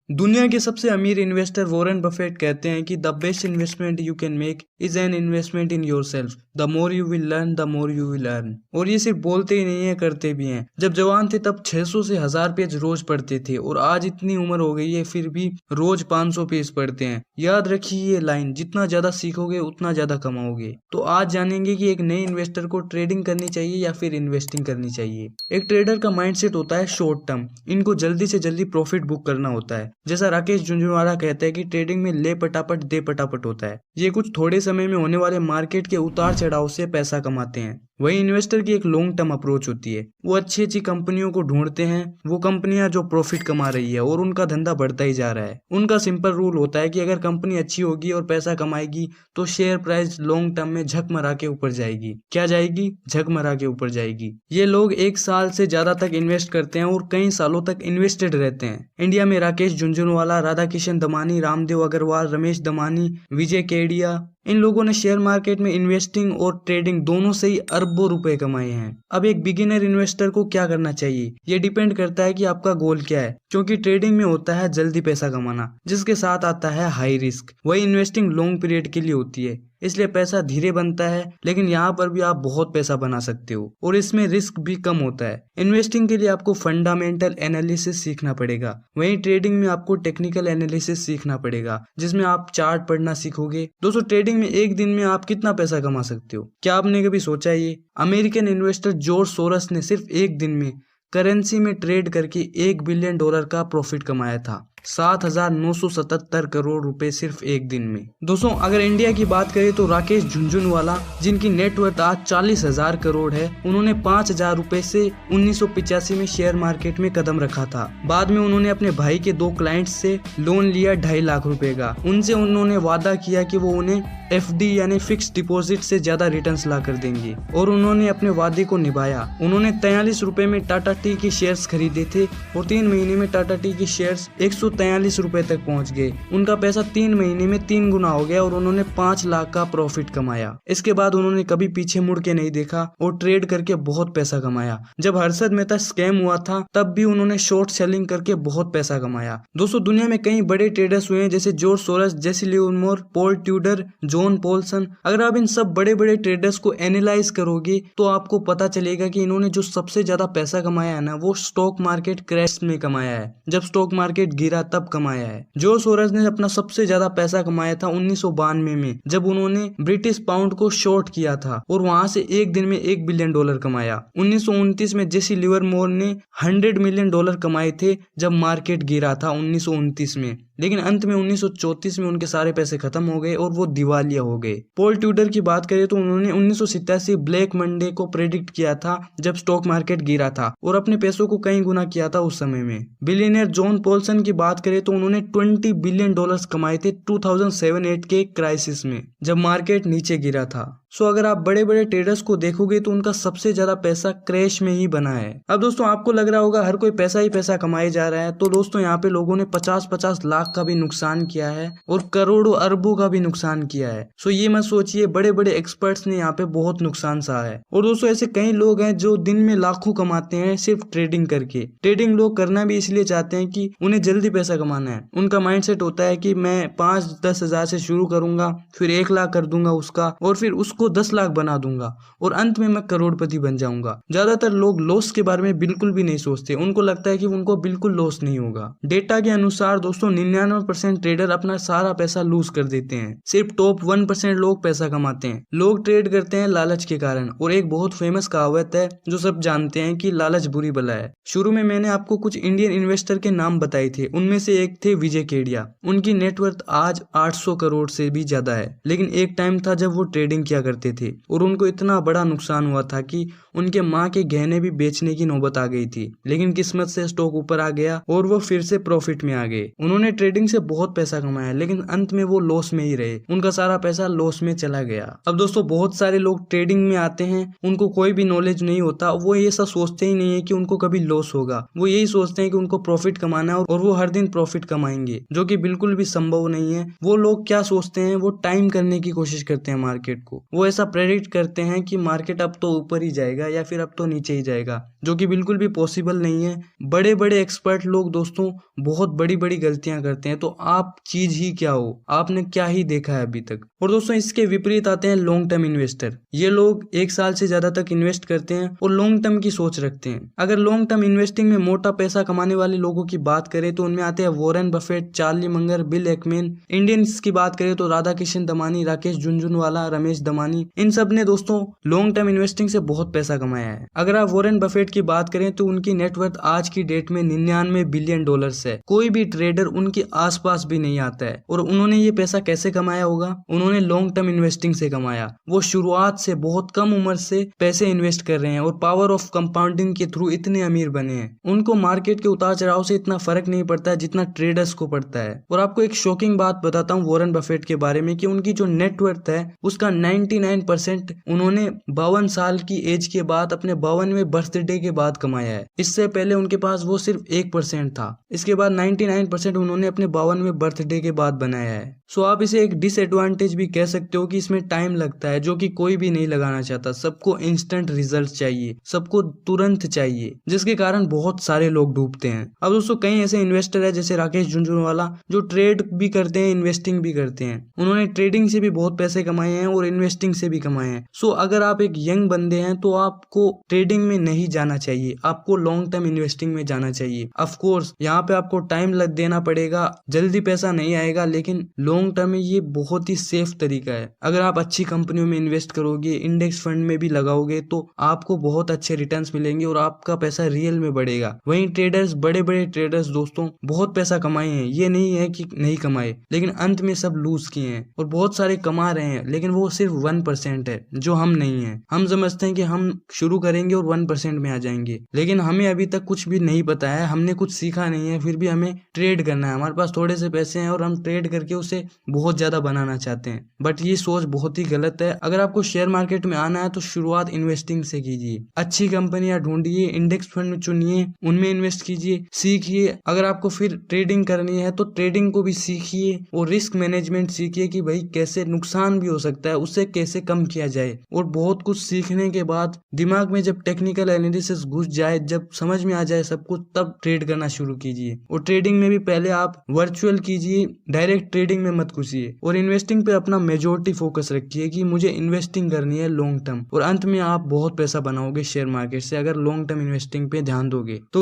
दुनिया के सबसे अमीर इन्वेस्टर वॉरेन बफेट कहते हैं कि the best investment you can make is an investment in yourself. The more you will learn the more you will earn. और ये सिर्फ बोलते ही नहीं है, करते भी हैं। जब जवान थे तब 600 से 1000 पेज रोज पढ़ते थे और आज इतनी उम्र हो गई है फिर भी रोज 500 पेज पढ़ते हैं। याद रखिए ये लाइन, जितना ज्यादा सीखोगे उतना ज्यादा कमाओगे। तो आज जानेंगे कि एक नए इन्वेस्टर को ट्रेडिंग करनी चाहिए या फिर इन्वेस्टिंग करनी चाहिए। एक ट्रेडर का माइंडसेट होता है शॉर्ट टर्म, इनको जल्दी से जल्दी प्रॉफिट बुक करना होता है। जैसा राकेश झुंझुनवाला कहता है कि ट्रेडिंग में ले पटापट दे पटापट होता है। ये कुछ थोड़े समय में होने वाले मार्केट के उतार चढ़ाव से पैसा कमाते हैं। वही इन्वेस्टर की एक लॉन्ग टर्म अप्रोच होती है। वो अच्छी अच्छी कंपनियों को ढूंढते हैं, वो कंपनियां जो प्रॉफिट कमा रही है और उनका धंधा बढ़ता ही जा रहा है। उनका सिंपल रूल होता है कि अगर कंपनी अच्छी होगी और पैसा कमाएगी तो शेयर प्राइस लॉन्ग टर्म में झकमरा के ऊपर जाएगी। क्या जाएगी? झकमरा के ऊपर जाएगी। ये लोग 1 साल से ज्यादा तक इन्वेस्ट करते हैं और कई सालों तक इन्वेस्टेड रहते हैं। इंडिया में राकेश झुंझुनवाला, राधाकिशन दमानी, रामदेव अग्रवाल, रमेश दमानी, विजय केडिया, इन लोगों ने शेयर मार्केट में इन्वेस्टिंग और ट्रेडिंग दोनों से ही अरबों रुपए कमाए हैं। अब एक बिगिनर इन्वेस्टर को क्या करना चाहिए, ये डिपेंड करता है कि आपका गोल क्या है। क्योंकि ट्रेडिंग में होता है जल्दी पैसा कमाना, जिसके साथ आता है हाई रिस्क। वही इन्वेस्टिंग लॉन्ग पीरियड के लिए होती है, इसलिए पैसा धीरे बनता है, लेकिन यहाँ पर भी आप बहुत पैसा बना सकते हो और इसमें रिस्क भी कम होता है। इन्वेस्टिंग के लिए आपको फंडामेंटल एनालिसिस सीखना पड़ेगा, वहीं ट्रेडिंग में आपको टेक्निकल एनालिसिस सीखना पड़ेगा, जिसमें आप चार्ट पढ़ना सीखोगे। दोस्तों, ट्रेडिंग में एक दिन में आप कितना पैसा कमा सकते हो, क्या आपने कभी सोचा? ये अमेरिकन इन्वेस्टर जॉर्ज सोरस ने सिर्फ एक दिन में करेंसी में ट्रेड करके $1 बिलियन का प्रॉफिट कमाया था। 7,977 करोड़ रुपए सिर्फ एक दिन में। दोस्तों, अगर इंडिया की बात करें तो राकेश झुंझुनवाला, जिनकी नेटवर्थ आज 40,000 करोड़ है, उन्होंने 5,000 रुपए से 1985 में शेयर मार्केट में कदम रखा था। बाद में उन्होंने अपने भाई के 2 क्लाइंट्स से लोन लिया 2.5 लाख रुपए का। उनसे उन्होंने वादा किया कि वो उन्हें FD यानी फिक्स डिपॉजिट से ज्यादा रिटर्न्स ला कर देंगे और उन्होंने अपने वादे को निभाया। उन्होंने 43 रुपए में टाटा टी के शेयर्स खरीदे थे और 3 महीने में टाटा टी के शेयर्स 143 रुपए तक पहुंच गए। उनका पैसा 3 महीने में 3 गुना हो गया और उन्होंने 5 लाख का प्रॉफिट कमाया। इसके बाद उन्होंने कभी पीछे मुड़ के नहीं देखा और ट्रेड करके बहुत पैसा कमाया। जब हर्षद मेहता स्कैम हुआ था तब भी उन्होंने शॉर्ट सेलिंग करके बहुत पैसा कमाया। दोस्तों, दुनिया में कई बड़े ट्रेडर्स हुए हैं, जैसे George Soros, Jesse Livermore, Paul Tudor, John Paulson. अगर आप इन सब बड़े बड़े ट्रेडर्स को एनालाइज करोगे तो आपको पता चलेगा कि इन्होंने जो सबसे ज्यादा पैसा कमाया है ना, वो स्टॉक मार्केट क्रैश में कमाया है। जब स्टॉक मार्केट गिरा तब कमाया है। जॉर्ज सोरस ने अपना सबसे ज्यादा पैसा कमाया था 1992 में, जब उन्होंने ब्रिटिश पाउंड को शॉर्ट किया था और वहां से एक दिन में $1 बिलियन कमाया। 1929 में जेसी लिवरमोर ने $100 मिलियन कमाए थे जब मार्केट गिरा था 1929 में, लेकिन अंत में 1934 में उनके सारे पैसे खत्म हो गए और वो दिवालिया हो गए। पॉल ट्यूडर की बात करें तो उन्होंने 1987 ब्लैक मंडे को प्रेडिक्ट किया था जब स्टॉक मार्केट गिरा था और अपने पैसों को कई गुना किया था उस समय में। बिलियनियर जॉन पॉल्सन की बात करें तो उन्होंने $20 बिलियन कमाए थे 2007-8 के क्राइसिस में, जब मार्केट नीचे गिरा था। सो अगर आप बड़े बड़े ट्रेडर्स को देखोगे तो उनका सबसे ज्यादा पैसा क्रैश में ही बना है। अब दोस्तों, आपको लग रहा होगा हर कोई पैसा ही पैसा कमाए जा रहा है, तो दोस्तों यहाँ पे लोगों ने 50-50 लाख का भी नुकसान किया है और करोड़ों अरबों का भी नुकसान किया है। सो ये मत सोचिए, बड़े बड़े एक्सपर्ट्स ने यहाँ पे बहुत नुकसान सहा है। और दोस्तों, ऐसे कई लोग हैं जो दिन में लाखों कमाते हैं सिर्फ ट्रेडिंग करके। ट्रेडिंग लोग करना भी इसलिए चाहते हैं कि उन्हें जल्दी पैसा कमाना है। उनका माइंडसेट होता है कि मैं 5-10 हजार से शुरू करूंगा, फिर 1 लाख कर दूंगा उसका, और फिर उसको 10 लाख बना दूंगा और अंत में मैं करोड़पति बन जाऊंगा। ज्यादातर लोग लॉस के बारे में बिल्कुल भी नहीं सोचते। उनको लगता है कि उनको बिल्कुल लॉस नहीं होगा। डेटा के अनुसार दोस्तों 99% ट्रेडर अपना सारा पैसा लूज कर देते हैं। सिर्फ टॉप 1% लोग पैसा कमाते हैं। लोग ट्रेड करते हैं लालच के कारण, और एक बहुत फेमस कहावत है जो सब जानते हैं कि लालच बुरी बला है। शुरू में मैंने आपको कुछ इंडियन इन्वेस्टर के नाम बताए थे, उनमें से एक थे विजय केडिया। उनकी नेटवर्थ आज 800 करोड़ से भी ज्यादा है, लेकिन एक टाइम था जब वो ट्रेडिंग किया करते थे और उनको इतना बड़ा नुकसान हुआ था कि उनके माँ के गहने भी बेचने की नौबत आ गई थी। लेकिन किस्मत से स्टॉक ऊपर आ गया और वो फिर से प्रॉफिट में आ गए। उन्होंने ट्रेडिंग से बहुत पैसा कमाया, लेकिन अंत में वो लॉस में ही रहे। उनका सारा पैसा लॉस में चला गया। अब दोस्तों, बहुत सारे लोग ट्रेडिंग में आते हैं, उनको कोई भी नॉलेज नहीं होता। वो ये सब सोचते ही नहीं है कि उनको कभी लॉस होगा। वो यही सोचते हैं कि उनको प्रॉफिट कमाना है और वो हर दिन प्रॉफिट कमाएंगे, जो कि बिल्कुल भी संभव नहीं है। वो लोग क्या सोचते हैं, वो टाइम करने की कोशिश करते हैं मार्केट को। वो ऐसा प्रेडिक्ट करते हैं कि मार्केट अब तो ऊपर ही जाएगा या फिर अब तो नीचे ही जाएगा, जो कि बिल्कुल भी पॉसिबल नहीं है। बड़े बड़े एक्सपर्ट लोग दोस्तों बहुत बड़ी बड़ी गलतियां करते हैं। तो आप चीज ही क्या हो, आपने क्या ही देखा है अभी तक। और दोस्तों इसके विपरीत आते हैं लॉन्ग टर्म इन्वेस्टर। ये लोग 1 साल से ज्यादा तक इन्वेस्ट करते हैं और लॉन्ग टर्म की सोच रखते हैं। अगर लॉन्ग टर्म इन्वेस्टिंग में मोटा पैसा कमाने वाले लोगों की बात करें तो उनमें आते हैं Warren Buffett, Charlie Munger, bill Ekman. Indians की बात करें तो राधा किशन दमानी, राकेश झुनझुनवाला, रमेश दमानी। इन सब ने दोस्तों लॉन्ग टर्म इन्वेस्टिंग से बहुत पैसा कमाया है। अगर आप वॉरेन बफेट की बात करें तो उनकी नेटवर्थ आज की डेट में $99 बिलियन है। कोई भी ट्रेडर उनके आसपास भी नहीं आता है। और उन्होंने ये पैसा कैसे कमाया होगा? उन्होंने लॉन्ग टर्म इन्वेस्टिंग से कमाया। वो शुरुआत से बहुत कम उम्र से पैसे इन्वेस्ट कर रहे हैं और पावर ऑफ कंपाउंडिंग के थ्रू इतने अमीर बने हैं। उनको मार्केट के उतार चढ़ाव से इतना फर्क नहीं पड़ता है जितना ट्रेडर्स को पड़ता है। और आपको एक शॉकिंग बात बताता हूँ वॉरेन बफेट के बारे में कि उनकी जो नेटवर्थ है उसका 99% उन्होंने 52 साल की एज के बाद अपने 52वें बर्थडे के बाद कमाया है। इससे पहले उनके पास वो सिर्फ 1% था। इसके बाद 99% उन्होंने अपने 52वें बर्थडे के बाद बनाया है। सो आप इसे एक डिसएडवांटेज भी कह सकते हो कि इसमें टाइम लगता है, जो कि कोई भी नहीं लगाना चाहता। सबको इंस्टेंट रिजल्ट चाहिए, सबको तुरंत चाहिए, जिसके कारण बहुत सारे लोग डूबते हैं। अब दोस्तों कई ऐसे इन्वेस्टर है जैसे राकेश झुनझुनवाला जो ट्रेड भी करते हैं, इन्वेस्टिंग भी करते हैं। उन्होंने ट्रेडिंग से भी बहुत पैसे कमाए हैं और इन्वेस्टिंग से भी कमाए हैं। सो अगर आप एक यंग बंदे हैं तो आपको ट्रेडिंग में नहीं जाना चाहिए, आपको लॉन्ग टर्म इन्वेस्टिंग में जाना चाहिए। ऑफ कोर्स यहाँ पे आपको टाइम लग देना पड़ेगा, जल्दी पैसा नहीं आएगा, लेकिन लॉन्ग टर्म में ये बहुत ही सेफ तरीका है। अगर आप अच्छी कंपनियों में इन्वेस्ट करोगे, इंडेक्स फंड में भी लगाओगे तो आपको बहुत अच्छे रिटर्न्स मिलेंगे और आपका पैसा रियल में बढ़ेगा। वहीं ट्रेडर्स, बड़े बड़े ट्रेडर्स दोस्तों बहुत पैसा कमाए हैं, ये नहीं है कि नहीं कमाए, लेकिन अंत में सब लूज किए हैं। और बहुत सारे कमा रहे हैं लेकिन वो सिर्फ 1% है, जो हम नहीं है। हम समझते हैं कि हम शुरू करेंगे और 1% में आ जाएंगे, लेकिन हमें अभी तक कुछ भी नहीं पता है, हमने कुछ सीखा नहीं है, फिर भी हमें ट्रेड करना है। हमारे पास थोड़े से पैसे हैं और हम ट्रेड करके उसे बहुत ज्यादा बनाना चाहते हैं, बट ये सोच बहुत ही गलत है। अगर आपको शेयर मार्केट में आना है तो शुरुआत इन्वेस्टिंग से कीजिए। अच्छी कंपनियां ढूंढिए, इंडेक्स फंड चुनिए, उनमें इन्वेस्ट कीजिए, सीखिए। अगर आपको फिर ट्रेडिंग करनी है तो ट्रेडिंग को भी सीखिए और रिस्क मैनेजमेंट सीखिए कि भाई कैसे नुकसान भी हो सकता है, उससे कैसे कम किया जाए। और बहुत कुछ सीखने के बाद दिमाग में जब टेक्निकल एनालिसिस घुस जाए, जब समझ में आ जाए सब कुछ, तब ट्रेड करना शुरू कीजिए। और ट्रेडिंग में भी पहले आप वर्चुअल कीजिए, डायरेक्ट ट्रेडिंग में मत घुसिए। और इन्वेस्टिंग पे अपना मेजॉरिटी फोकस रखिए कि मुझे इन्वेस्टिंग करनी है लॉन्ग टर्म, और अंत में आप बहुत पैसा बनाओगे शेयर मार्केट से अगर लॉन्ग टर्म इन्वेस्टिंग पे ध्यान दोगे तो।